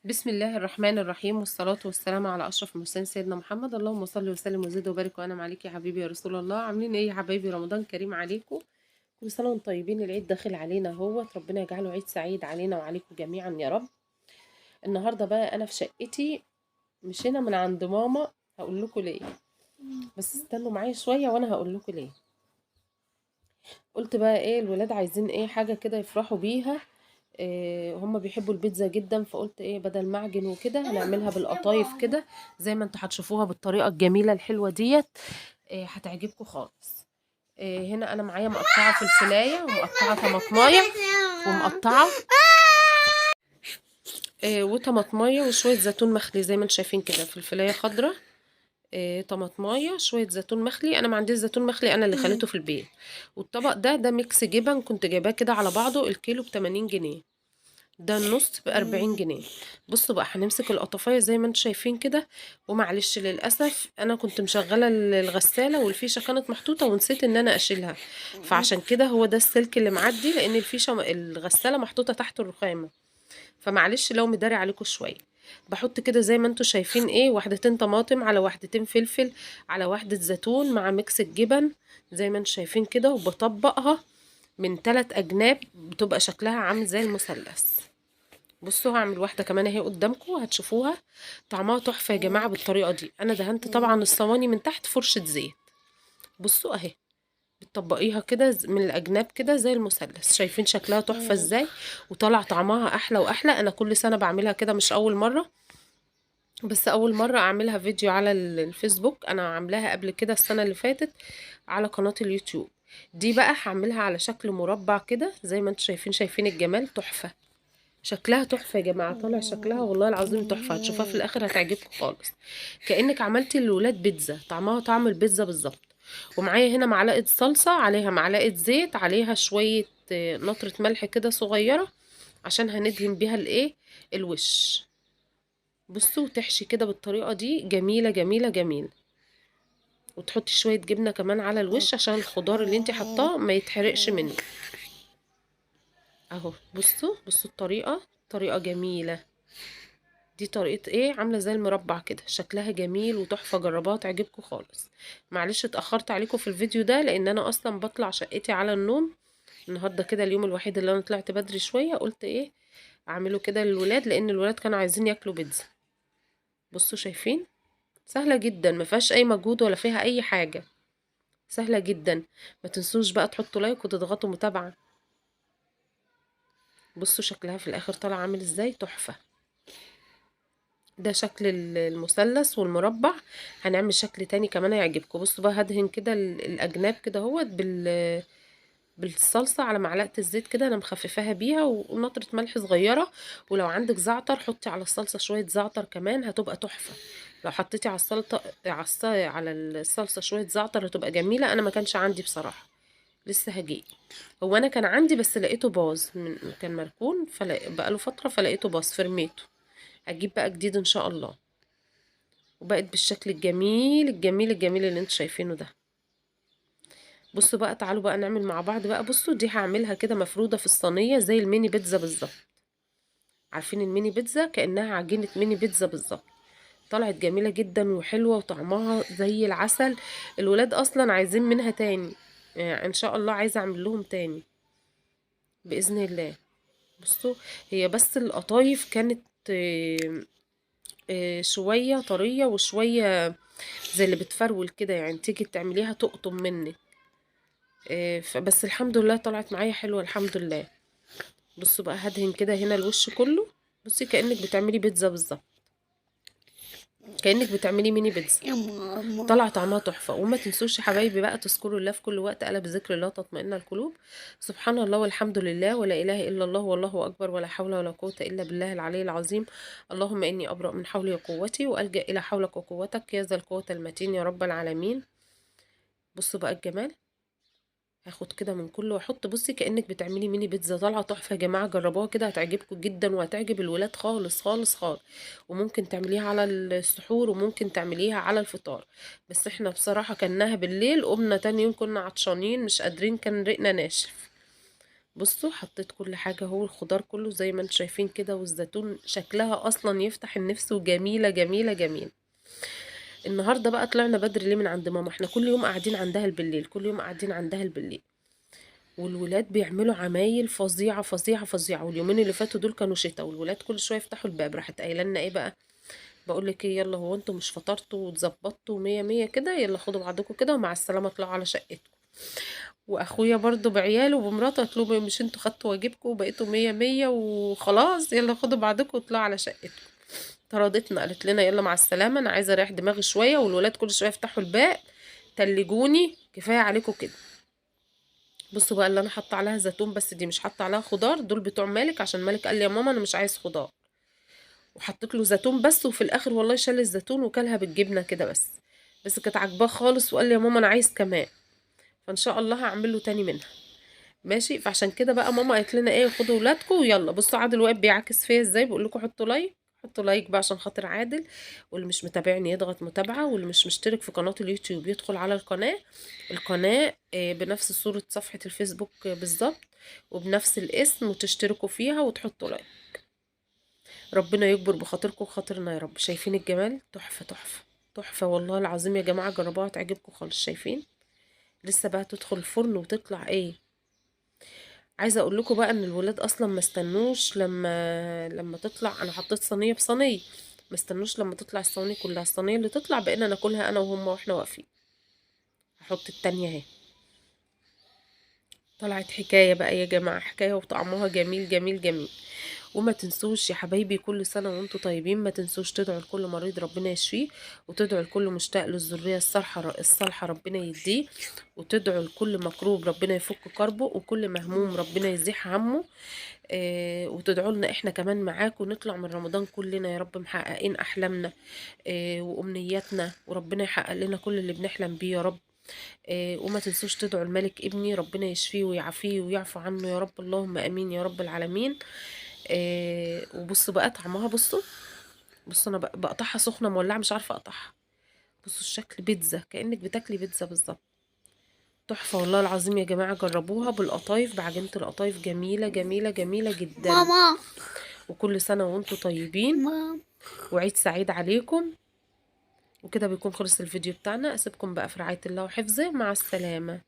بسم الله الرحمن الرحيم والصلاة والسلام على أشرف المرسلين سيدنا محمد. اللهم صل وسلم وزد وبارك وأنعم عليك يا حبيبي يا رسول الله. عاملين إيه يا حبايبي؟ رمضان كريم عليكم، كل سنة وانتم طيبين. العيد داخل علينا اهوت، ربنا يجعله عيد سعيد علينا وعليكم جميعا يا رب. النهارده بقى أنا في شقتي، مشينا من عند ماما. هقول لكم ليه، بس استنوا معايا شوية وأنا هقول لكم ليه. قلت بقى ايه، الولاد عايزين ايه حاجة كده يفرحوا بيها. إيه، هم بيحبوا البيتزا جدا، فقلت ايه بدل معجن وكده هنعملها بالقطايف كده زي ما انتوا هتشوفوها بالطريقة الجميلة الحلوة ديت. إيه، هتعجبكم خالص. إيه، هنا انا معايا مقطعة فلفلاية ومقطعة طماطماية ومقطعة وطماطماية وشوية زيتون مخلي زي ما انتوا شايفين كده، فلفلاية خضراء، طماطمايه، شويه زيتون مخلي. انا ما عنديش زيتون مخلي، انا اللي خليته في البيت. والطبق ده ميكس جبن، كنت جايباه كده على بعضه، الكيلو ب80 جنيه، ده النص ب40 جنيه. بصوا بقى، هنمسك القطافية زي ما انتم شايفين كده. ومعلش للأسف أنا كنت مشغلة الغسالة والفيشة كانت محطوطة ونسيت إن أنا أشيلها، فعشان كده هو ده السلك اللي معدي، لأن الغسالة محطوطة تحت الرخامة. فمعلش لو مداري عليكم شويه. بحط كده زي ما انتوا شايفين ايه، واحدتين طماطم على واحدتين فلفل على واحدة زيتون مع ميكس الجبن زي ما انتوا شايفين كده، وبطبقها من 3 أجناب، بتبقى شكلها عامل زي المثلث. بصوا هعمل واحدة كمان اهي قدامكم هتشوفوها، طعمها تحفة يا جماعة بالطريقة دي. انا دهنت طبعا الصواني من تحت فرشة زيت. بصوا اهي، بتطبقيها كده من الاجناب كده زي المثلث، شايفين شكلها تحفه ازاي، وطلع طعمها احلى واحلى. انا كل سنه بعملها كده، مش اول مره، بس اول مره اعملها فيديو على الفيسبوك. انا عاملاها قبل كده السنه اللي فاتت على قناه اليوتيوب. دي بقى هعملها على شكل مربع كده زي ما انتم شايفين الجمال، تحفه. شكلها تحفه يا جماعه، طالع شكلها والله العظيم تحفه، هتشوفها في الاخر هتعجبكم خالص. كانك عملتي للولاد بيتزا، طعمها طعم البيتزا بالظبط. ومعايا هنا معلقه صلصه، عليها معلقه زيت، عليها شويه نطره ملح كده صغيره عشان هندهن بيها الايه، الوش. بصوا تحشي كده بالطريقه دي، جميله جميله جميله. وتحطي شويه جبنه كمان على الوش عشان الخضار اللي انت حطاه ما يتحرقش منك. اهو بصوا الطريقه، طريقه جميله. دي طريقة ايه، عاملة زي المربع كده، شكلها جميل وتحفة، جربوها تعجبكم خالص. معلش اتأخرت عليكم في الفيديو ده، لان انا اصلا بطلع شقتي على النوم. النهاردة كده اليوم الوحيد اللي انا طلعت بدري شوية، قلت ايه اعمله كده للولاد، لان الولاد كانوا عايزين ياكلوا بيتزا. بصوا شايفين، سهلة جدا، ما فيهاش اي مجهود ولا فيها اي حاجة، سهلة جدا. ما تنسوش بقى تحطوا لايك وتضغطوا متابعة. بصوا شكلها في الاخر طالع عامل ازاي، تحفة. ده شكل المثلث والمربع. هنعمل شكل تاني كمان هيعجبكم. بصوا بقى، هدهن كده الاجناب كده اهوت بالصلصه على معلقه الزيت كده، انا مخففاها بيها، ونطره ملح صغيره. ولو عندك زعتر حطي على الصلصه شويه زعتر كمان، هتبقى تحفه. لو حطيتي على السلطه على الصلصه شويه زعتر هتبقى جميله. انا ما كانش عندي بصراحه، لسه هجيب. هو انا كان عندي بس لقيته باظ، كان مركون بقاله فتره، فلقيته باظ فرميته. اجيب بقى جديد ان شاء الله. وبقت بالشكل الجميل الجميل الجميل اللي انتوا شايفينه ده. بصوا بقى، تعالوا بقى نعمل مع بعض بقى. بصوا دي هعملها كده مفرودة في الصينية زي الميني بيتزا بالظبط. عارفين الميني بيتزا؟ كأنها عجينة ميني بيتزا بالظبط. طلعت جميلة جدا وحلوة وطعمها زي العسل. الولاد اصلا عايزين منها تاني، يعني ان شاء الله عايزة اعمل لهم تاني بإذن الله. بصوا، هي بس القطايف كانت شوية طرية وشوية زي اللي بتفرول كده، يعني تيجي تعمليها تقطم منك. بس الحمد لله طلعت معايا حلوة الحمد لله. بصوا بقى، هدهن كده هنا الوش كله. بصي كأنك بتعملي بيتزا بالظبط، كأنك بتعملي ميني بيتزا. يا ماما. طلع طعمها تحفة. وما تنسوش يا حبايبي بقى تذكروا الله في كل وقت، ألا بذكر الله تطمئن القلوب. سبحان الله والحمد لله ولا إله إلا الله والله أكبر، ولا حول ولا قوة إلا بالله العلي العظيم. اللهم إني أبرأ من حولي وقوتي وألجأ إلى حولك وقوتك يا ذا القوة المتين يا رب العالمين. بصوا بقى الجمال، هاخد كده من كله واحط. بصي كأنك بتعملي ميني بيتزا، طالعه تحفه يا جماعه، جربوها كده هتعجبكم جدا وهتعجب الولاد خالص خالص خالص. وممكن تعمليها على السحور وممكن تعمليها على الفطار. بس احنا بصراحه كلناها بالليل، قمنا تاني يوم كنا عطشانين مش قادرين، كان ريقنا ناشف. بصوا حطيت كل حاجة اهو، الخضار كله زي ما انتم شايفين كده، والزيتون شكلها اصلا يفتح النفس، وجميلة جميلة جميلة. النهاردة بقى طلعنا بدري ليه من عند ماما، احنا كل يوم قاعدين عندها بالليل، كل يوم قاعدين عندها بالليل، والولاد بيعملوا عمايل فظيعة فظيعة فظيعة. واليومين اللي فاتوا دول كانوا شتاء، والولاد كل شوية يفتحوا الباب، راحت قايله لنا ايه بقى، بقول لك ايه، يلا هو انتوا مش فطرتوا واتظبطتوا مية مية كده، يلا خدوا بعضكم كده ومع السلامة اطلعوا على شقتكم. واخويا برضو بعياله وبمراته قالت لهم مش انتوا خدتوا واجبكم وبقيتوا مية مية وخلاص، يلا خدوا بعضكم واطلعوا على شقتكم. طردتنا، قالت لنا يلا مع السلامة، انا عايزة اريح دماغي شوية، والولاد كل شوية يفتحوا الباب، تلجوني، كفاية عليكم كده. بصوا بقى اللي انا حاطه عليها زيتون، بس دي مش حاطه عليها خضار، دول بتوع مالك، عشان مالك قال لي يا ماما انا مش عايز خضار، وحطيت له زيتون بس، وفي الاخر والله شال الزيتون وكلها بالجبنه كده بس. بس كانت عاجباه خالص، وقال لي يا ماما انا عايز كمان، فان شاء الله هعمل له تاني منها. ماشي، فعشان كده بقى ماما قالت لنا ايه، خدوا ولادكم ويلا. بصوا عادل واقف بيعكس فيا ازاي، بقول لكم حطوا لايك، حطوا لايك بقى عشان خاطر عادل، واللي مش متابعني يضغط متابعة، واللي مش مشترك في قناة اليوتيوب يدخل على القناة. القناة بنفس صورة صفحة الفيسبوك بالظبط، وبنفس الاسم، وتشتركوا فيها وتحطوا لايك. ربنا يكبر بخاطركم وخاطرنا يا رب. شايفين الجمال؟ تحفة تحفة تحفة والله العظيم يا جماعة، جربوها تعجبكم خالص. شايفين؟ لسه بقى تدخل الفرن وتطلع ايه. عايزه اقول لكم بقى ان الولاد اصلا ما استنوش لما تطلع، انا حطيت صينيه بصينيه، ما استنوش لما تطلع الصينيه كلها، الصينيه اللي تطلع بقينا ناكلها انا وهم واحنا واقفين. هحط التانية اهي. طلعت حكايه بقى يا جماعه، حكايه وطعمها جميل جميل جميل. وما تنسوش يا حبايبي، كل سنة وانتم طيبين، ما تنسوش تدعوا لكل مريض ربنا يشفيه، وتدعوا لكل مشتاق للذرية الصالحة ربنا يديه، وتدعوا لكل مكروب ربنا يفك كربه، وكل مهموم ربنا يزيح همه. وتدعوا لنا احنا كمان معاكم، نطلع من رمضان كلنا يا رب محققين احلامنا وامنياتنا، وربنا يحقق لنا كل اللي بنحلم بيه يا رب. وما تنسوش تدعوا الملك ابني ربنا يشفيه ويعافيه ويعفو عنه يا رب، اللهم امين يا رب العالمين. وبصوا بقى طعمها، بصوا، بصوا انا بقطعها سخنه مولعه مش عارفه اقطعها. بصوا الشكل، بيتزا، كأنك بتاكلي بيتزا بالظبط. تحفه والله العظيم يا جماعه، جربوها بالقطايف، بعجينه القطايف، جميله جميله جميله جدا. ماما. وكل سنه وانتم طيبين، ماما. وعيد سعيد عليكم. وكده بيكون خلص الفيديو بتاعنا، اسيبكم بقى في رعايه الله وحفظه، مع السلامه.